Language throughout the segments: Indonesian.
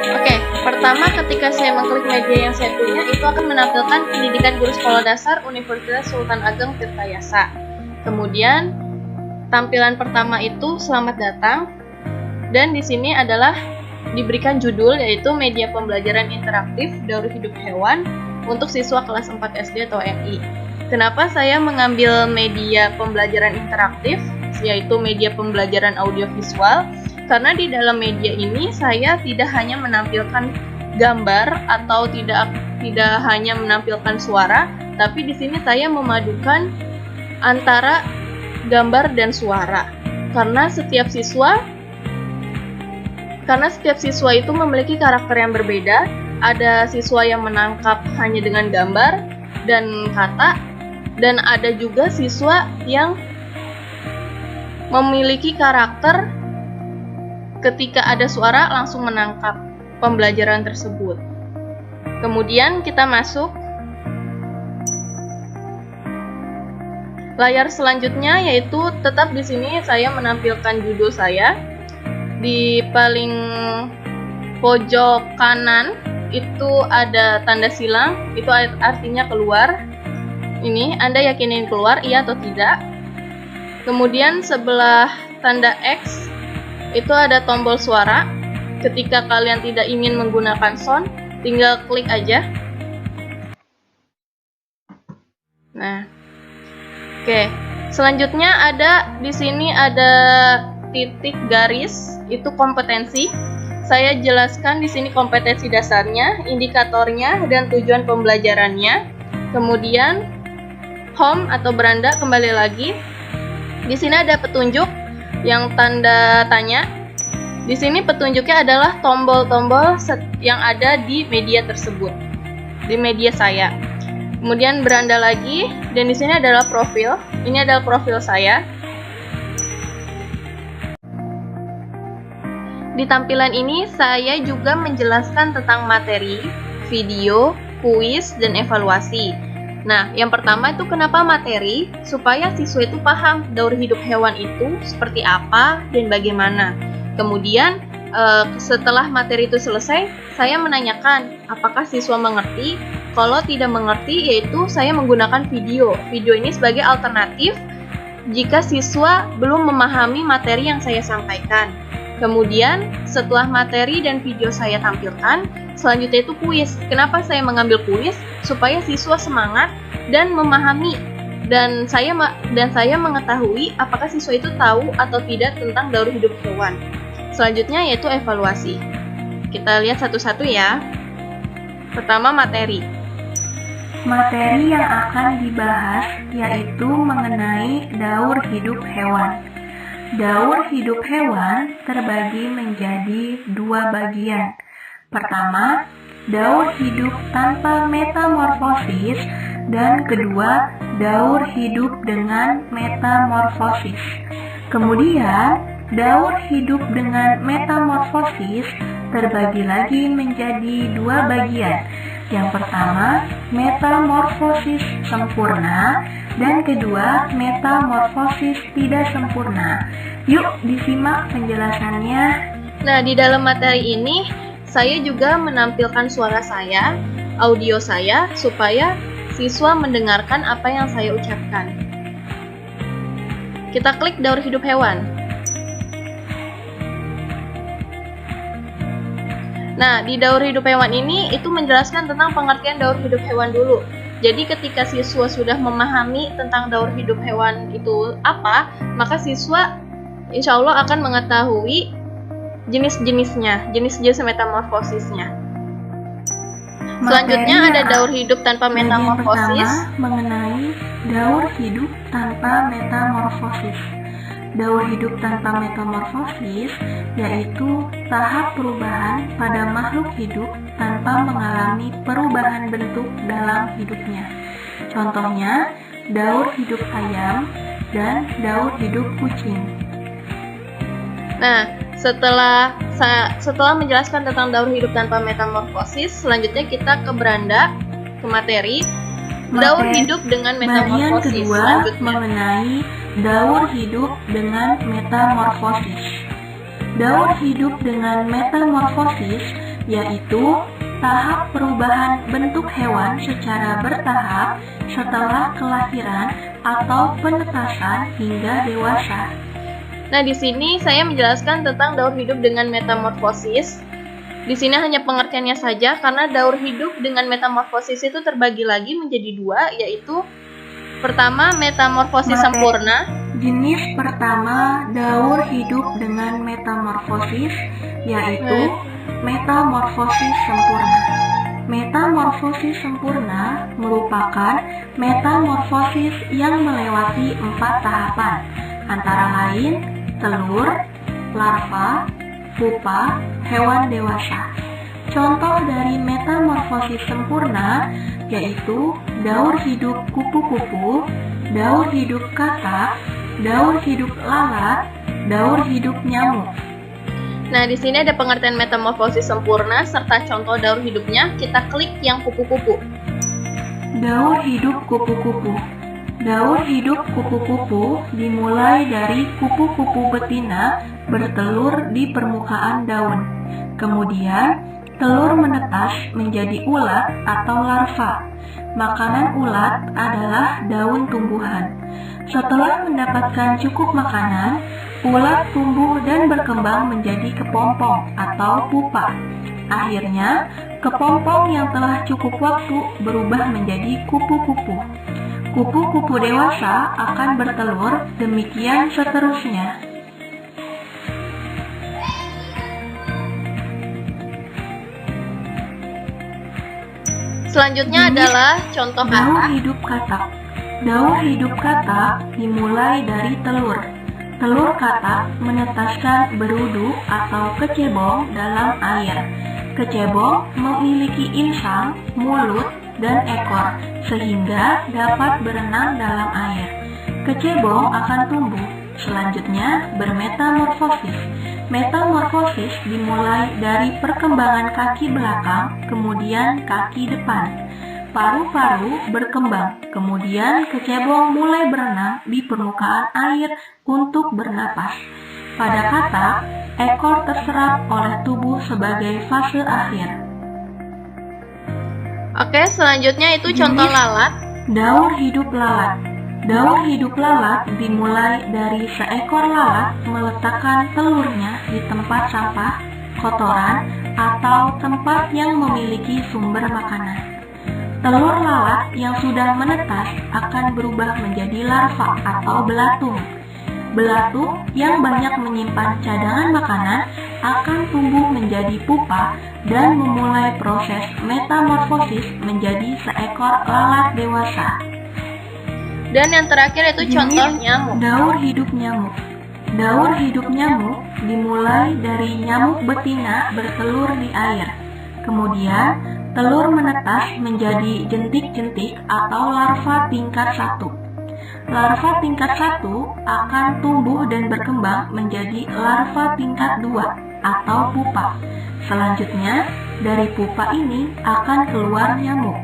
Oke, pertama ketika saya mengklik media yang saya punya, itu akan menampilkan pendidikan guru sekolah dasar Universitas Sultan Ageng Tirtayasa. Kemudian tampilan pertama itu selamat datang, dan di sini adalah diberikan judul yaitu media pembelajaran interaktif Daur Hidup Hewan untuk siswa kelas 4 SD atau MI. Kenapa saya mengambil media pembelajaran interaktif, yaitu media pembelajaran audiovisual? Karena di dalam media ini saya tidak hanya menampilkan gambar atau tidak hanya menampilkan suara, tapi di sini saya memadukan antara gambar dan suara. Karena setiap siswa itu memiliki karakter yang berbeda. Ada siswa yang menangkap hanya dengan gambar dan kata, dan ada juga siswa yang memiliki karakter ketika ada suara langsung menangkap pembelajaran tersebut. Kemudian kita masuk layar selanjutnya, yaitu tetap di sini saya menampilkan judul saya. Di paling pojok kanan itu ada tanda silang, itu artinya keluar. Ini Anda yakinin keluar, iya atau tidak. Kemudian sebelah tanda X itu ada tombol suara. Ketika kalian tidak ingin menggunakan sound, tinggal klik aja. Nah, oke. Selanjutnya di sini ada titik garis, itu kompetensi. Saya jelaskan di sini kompetensi dasarnya, indikatornya, dan tujuan pembelajarannya. Kemudian home atau beranda, kembali lagi. Di sini ada petunjuk yang tanda tanya. Di sini petunjuknya adalah tombol-tombol yang ada di media tersebut, di media saya. Kemudian beranda lagi, dan di sini adalah profil. Ini adalah profil saya. Di tampilan ini saya juga menjelaskan tentang materi, video, kuis, dan evaluasi. Nah, yang pertama itu kenapa materi? Supaya siswa itu paham daur hidup hewan itu seperti apa dan bagaimana. Kemudian setelah materi itu selesai, saya menanyakan apakah siswa mengerti. Kalau tidak mengerti, yaitu saya menggunakan video. Video ini sebagai alternatif jika siswa belum memahami materi yang saya sampaikan. Kemudian setelah materi dan video saya tampilkan, selanjutnya itu kuis. Kenapa saya mengambil kuis? Supaya siswa semangat dan memahami, dan saya mengetahui apakah siswa itu tahu atau tidak tentang daur hidup hewan. Selanjutnya yaitu evaluasi. Kita lihat satu-satu ya. Pertama, materi. Materi yang akan dibahas yaitu mengenai daur hidup hewan. Daur hidup hewan terbagi menjadi dua bagian. Pertama, daur hidup tanpa metamorfosis, dan kedua, daur hidup dengan metamorfosis. Kemudian, daur hidup dengan metamorfosis terbagi lagi menjadi dua bagian. Yang pertama, metamorfosis sempurna, dan kedua, metamorfosis tidak sempurna. Yuk disimak penjelasannya. Nah, di dalam materi ini saya juga menampilkan suara saya, audio saya, supaya siswa mendengarkan apa yang saya ucapkan. Kita klik daur hidup hewan. Nah, di daur hidup hewan ini itu menjelaskan tentang pengertian daur hidup hewan dulu. Jadi ketika siswa sudah memahami tentang daur hidup hewan itu apa, maka siswa insya Allah akan mengetahui jenis-jenisnya, jenis-jenis metamorfosisnya. Selanjutnya ada daur hidup tanpa metamorfosis. Mengenai daur hidup tanpa metamorfosis. Daur hidup tanpa metamorfosis yaitu tahap perubahan pada makhluk hidup tanpa mengalami perubahan bentuk dalam hidupnya. Contohnya, daur hidup ayam dan daur hidup kucing. Nah, setelah menjelaskan tentang daur hidup tanpa metamorfosis, selanjutnya kita ke beranda, ke materi. Daur hidup dengan metamorfosis. Bagian kedua mengenai daur hidup dengan metamorfosis. Daur hidup dengan metamorfosis yaitu tahap perubahan bentuk hewan secara bertahap setelah kelahiran atau penetasan hingga dewasa. Nah, di sini saya menjelaskan tentang daur hidup dengan metamorfosis. Di sini hanya pengertiannya saja karena daur hidup dengan metamorfosis itu terbagi lagi menjadi dua, yaitu pertama metamorfosis sempurna. Jenis pertama daur hidup dengan metamorfosis yaitu metamorfosis sempurna. Metamorfosis sempurna merupakan metamorfosis yang melewati 4 tahapan, antara lain telur, larva, pupa, hewan dewasa. Contoh dari metamorfosis sempurna yaitu daur hidup kupu-kupu, daur hidup katak, daur hidup lalat, daur hidup nyamuk. Nah, di sini ada pengertian metamorfosis sempurna serta contoh daur hidupnya. Kita klik yang kupu-kupu. Daur hidup kupu-kupu. Daur hidup kupu-kupu dimulai dari kupu-kupu betina bertelur di permukaan daun. Kemudian, telur menetas menjadi ulat atau larva. Makanan ulat adalah daun tumbuhan. Setelah mendapatkan cukup makanan, ulat tumbuh dan berkembang menjadi kepompong atau pupa. Akhirnya, kepompong yang telah cukup waktu berubah menjadi kupu-kupu. Kupu-kupu dewasa akan bertelur, demikian seterusnya. Selanjutnya adalah contoh daur katak. hidup katak. Daur hidup katak dimulai dari telur. Telur katak menetaskan berudu atau kecebong dalam air. Kecebong memiliki insang, mulut, dan ekor, sehingga dapat berenang dalam air. Kecebong akan tumbuh, selanjutnya bermetamorfosis. Metamorfosis dimulai dari perkembangan kaki belakang, kemudian kaki depan. Paru-paru berkembang, kemudian kecebong mulai berenang di permukaan air untuk bernapas. Pada katak, ekor terserap oleh tubuh sebagai fase akhir. Oke, selanjutnya itu contoh lalat. Daur hidup lalat. Daur hidup lalat dimulai dari seekor lalat meletakkan telurnya di tempat sampah, kotoran, atau tempat yang memiliki sumber makanan. Telur lalat yang sudah menetas akan berubah menjadi larva atau belatung. Belatung yang banyak menyimpan cadangan makanan akan tumbuh menjadi pupa dan memulai proses metamorfosis menjadi seekor lalat dewasa. Dan yang terakhir itu contoh nyamuk. Daur hidup nyamuk. Daur hidup nyamuk dimulai dari nyamuk betina bertelur di air. Kemudian, telur menetas menjadi jentik-jentik atau larva tingkat 1. Larva tingkat 1 akan tumbuh dan berkembang menjadi larva tingkat 2 atau pupa. Selanjutnya, dari pupa ini akan keluar nyamuk.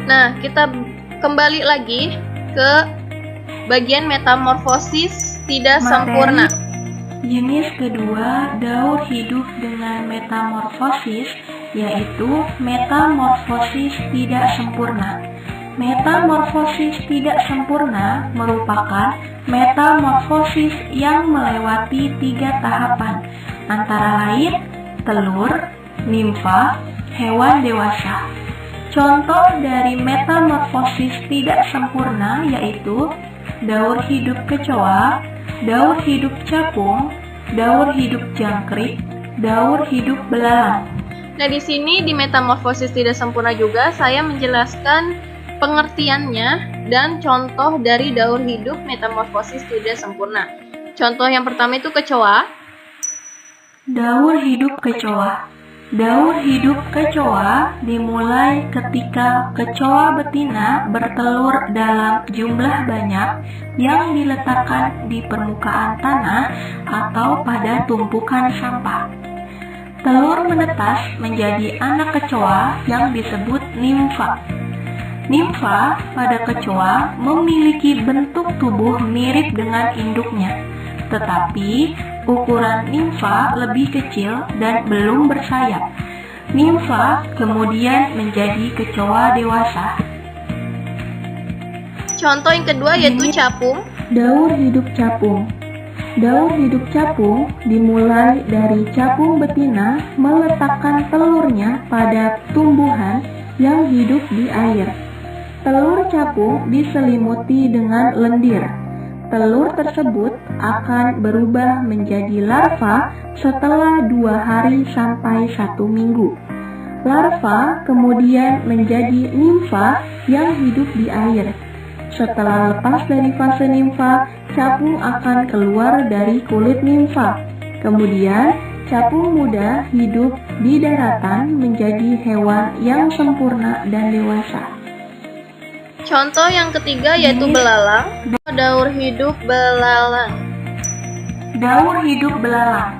Nah, kita kembali lagi ke bagian metamorfosis tidak sempurna. Jenis kedua daur hidup dengan metamorfosis yaitu metamorfosis tidak sempurna. Metamorfosis tidak sempurna merupakan metamorfosis yang melewati 3 tahapan, antara lain telur, nimfa, hewan dewasa. Contoh dari metamorfosis tidak sempurna yaitu daur hidup kecoa, daur hidup capung, daur hidup jangkrik, daur hidup belalang. Nah, di sini di metamorfosis tidak sempurna juga saya menjelaskan pengertiannya dan contoh dari daur hidup metamorfosis tidak sempurna. Contoh yang pertama itu kecoa. Daur hidup kecoa. Daur hidup kecoa dimulai ketika kecoa betina bertelur dalam jumlah banyak yang diletakkan di permukaan tanah atau pada tumpukan sampah. Telur menetas menjadi anak kecoa yang disebut nimfa. Nimfa pada kecoa memiliki bentuk tubuh mirip dengan induknya, tetapi ukuran nimfa lebih kecil dan belum bersayap. Nimfa kemudian menjadi kecoa dewasa. Contoh yang kedua yaitu capung. Daur hidup capung. Daur hidup capung dimulai dari capung betina meletakkan telurnya pada tumbuhan yang hidup di air. Telur capung diselimuti dengan lendir. Telur tersebut akan berubah menjadi larva setelah 2 hari sampai 1 minggu. Larva kemudian menjadi nimfa yang hidup di air. Setelah lepas dari fase nimfa, capung akan keluar dari kulit nimfa. Kemudian, capung muda hidup di daratan menjadi hewan yang sempurna dan dewasa. Contoh yang ketiga yaitu belalang. Daur hidup belalang. Daur hidup belalang.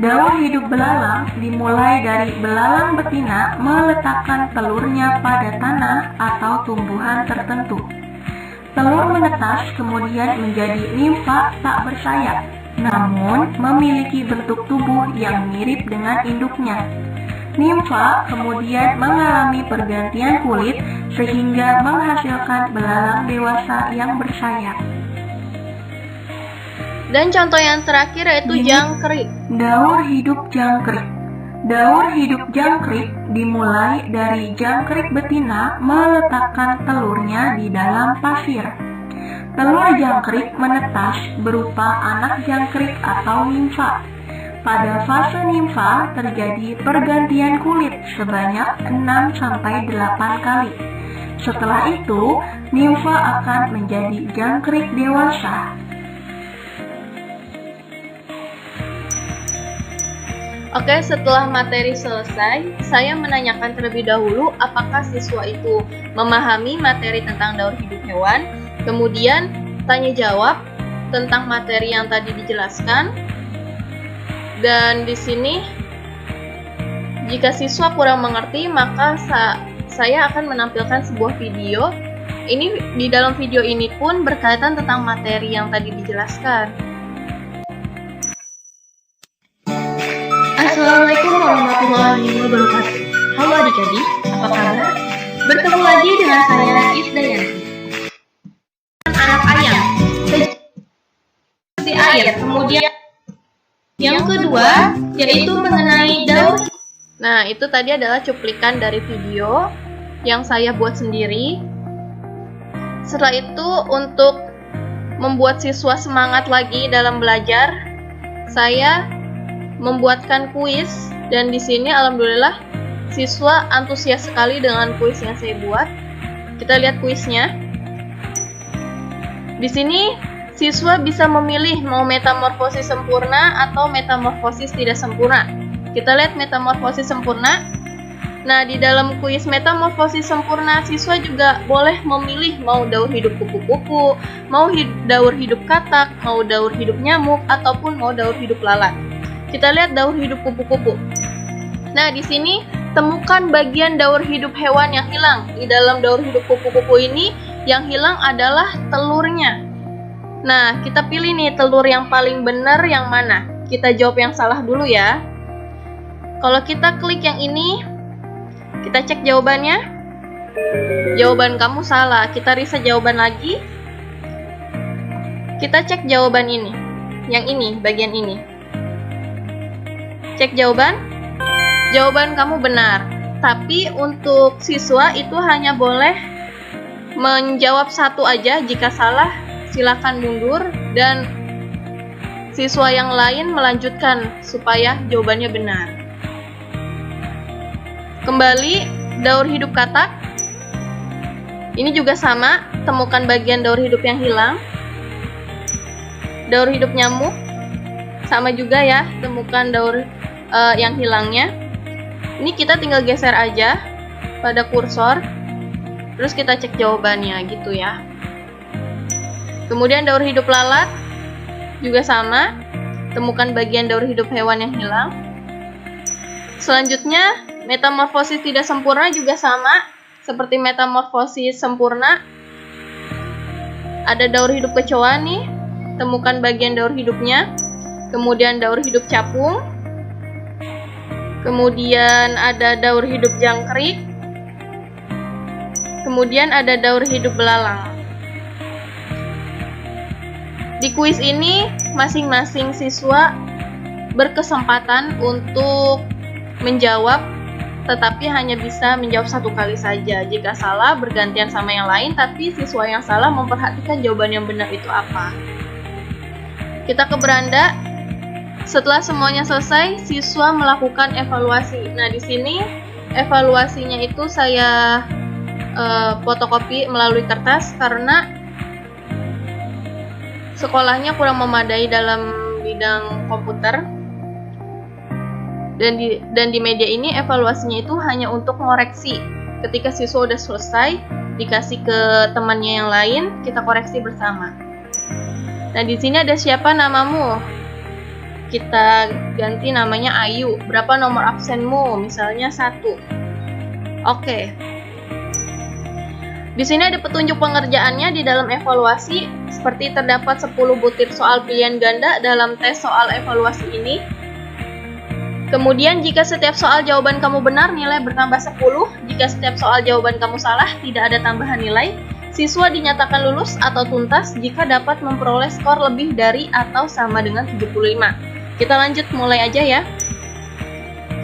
Daur hidup belalang dimulai dari belalang betina meletakkan telurnya pada tanah atau tumbuhan tertentu. Telur menetas kemudian menjadi nimfa tak bersayap, namun memiliki bentuk tubuh yang mirip dengan induknya. Nimfa kemudian mengalami pergantian kulit sehingga menghasilkan belalang dewasa yang bersayap. Dan contoh yang terakhir yaitu jangkrik. Daur hidup jangkrik. Daur hidup jangkrik dimulai dari jangkrik betina meletakkan telurnya di dalam pasir. Telur jangkrik menetas berupa anak jangkrik atau nimfa. Pada fase nimfa terjadi pergantian kulit sebanyak 6-8 kali. Setelah itu, nimfa akan menjadi jangkrik dewasa. Oke, setelah materi selesai, saya menanyakan terlebih dahulu apakah siswa itu memahami materi tentang daur hidup hewan, kemudian tanya jawab tentang materi yang tadi dijelaskan. Dan di sini, jika siswa kurang mengerti, maka saya akan menampilkan sebuah video. Di dalam video ini pun berkaitan tentang materi yang tadi dijelaskan. Assalamualaikum warahmatullahi wabarakatuh. Halo adik-adik, apa kabar? Bertemu lagi dengan saya Isdayanti. Anak ayam seperti air. Kemudian yang kedua yaitu mengenai daur. Nah, itu tadi adalah cuplikan dari video yang saya buat sendiri. Setelah itu, untuk membuat siswa semangat lagi dalam belajar, saya membuatkan kuis, dan di sini alhamdulillah siswa antusias sekali dengan kuis yang saya buat. Kita lihat kuisnya. Di sini siswa bisa memilih mau metamorfosis sempurna atau metamorfosis tidak sempurna. Kita lihat metamorfosis sempurna. Nah, di dalam kuis metamorfosis sempurna, siswa juga boleh memilih mau daur hidup kupu-kupu, mau daur hidup katak, mau daur hidup nyamuk, ataupun mau daur hidup lalat. Kita lihat daur hidup kupu-kupu. Nah, di sini temukan bagian daur hidup hewan yang hilang. Di dalam daur hidup kupu-kupu ini, yang hilang adalah telurnya. Nah, kita pilih nih telur yang paling benar yang mana. Kita jawab yang salah dulu ya. Kalau kita klik yang ini, kita cek jawabannya. Jawaban kamu salah. Kita reset jawaban lagi. Kita cek jawaban ini. Yang ini, bagian ini. Cek jawaban. Jawaban kamu benar. Tapi untuk siswa itu hanya boleh menjawab satu aja. Jika salah, silakan mundur dan siswa yang lain melanjutkan supaya jawabannya benar. Kembali, daur hidup katak. Ini juga sama, temukan bagian daur hidup yang hilang. Daur hidup nyamuk, sama juga ya, temukan daur yang hilangnya. Ini kita tinggal geser aja pada kursor, terus kita cek jawabannya gitu ya. Kemudian daur hidup lalat juga sama, temukan bagian daur hidup hewan yang hilang. Selanjutnya, metamorfosis tidak sempurna juga sama, seperti metamorfosis sempurna. Ada daur hidup kecoa nih, temukan bagian daur hidupnya. kemudian daur hidup capung, kemudian ada daur hidup jangkrik, kemudian ada daur hidup belalang. Di kuis ini, masing-masing siswa berkesempatan untuk menjawab, tetapi hanya bisa menjawab satu kali saja. Jika salah, bergantian sama yang lain, tapi siswa yang salah memperhatikan jawaban yang benar itu apa. Kita ke beranda. Setelah semuanya selesai, siswa melakukan evaluasi. Nah, di sini evaluasinya itu saya fotokopi melalui kertas karena sekolahnya kurang memadai dalam bidang komputer. Dan di media ini evaluasinya itu hanya untuk mengoreksi. Ketika siswa udah selesai, dikasih ke temannya yang lain, kita koreksi bersama. Nah, di sini ada siapa namamu? Kita ganti namanya Ayu. Berapa nomor absenmu? Misalnya 1. Oke. Di sini ada petunjuk pengerjaannya di dalam evaluasi, seperti terdapat 10 butir soal pilihan ganda dalam tes soal evaluasi ini. Kemudian jika setiap soal jawaban kamu benar, nilai bertambah 10. Jika setiap soal jawaban kamu salah, tidak ada tambahan nilai. Siswa dinyatakan lulus atau tuntas jika dapat memperoleh skor lebih dari atau sama dengan 75. Kita lanjut mulai aja ya.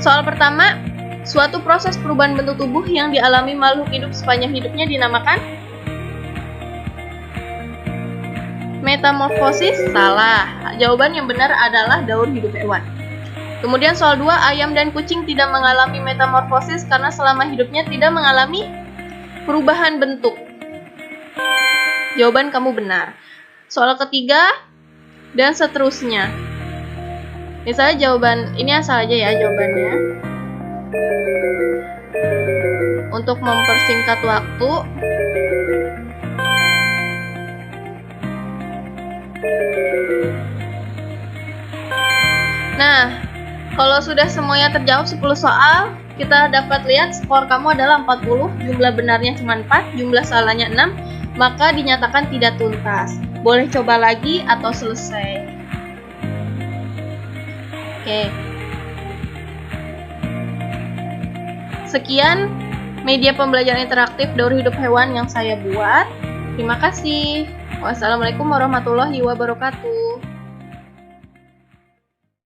Soal pertama, suatu proses perubahan bentuk tubuh yang dialami makhluk hidup sepanjang hidupnya dinamakan metamorfosis. Salah. Jawaban yang benar adalah daur hidup hewan. Kemudian soal 2, ayam dan kucing tidak mengalami metamorfosis karena selama hidupnya tidak mengalami perubahan bentuk. Jawaban kamu benar. Soal ketiga dan seterusnya. Misalnya jawaban ini asal aja ya jawabannya. Untuk mempersingkat waktu, nah, kalau sudah semuanya terjawab 10 soal, kita dapat lihat skor kamu adalah 40, jumlah benarnya cuma 4, jumlah salahnya 6, maka dinyatakan tidak tuntas. Boleh coba lagi atau selesai. Oke. Sekian media pembelajaran interaktif daur hidup hewan yang saya buat. Terima kasih. Wassalamualaikum warahmatullahi wabarakatuh.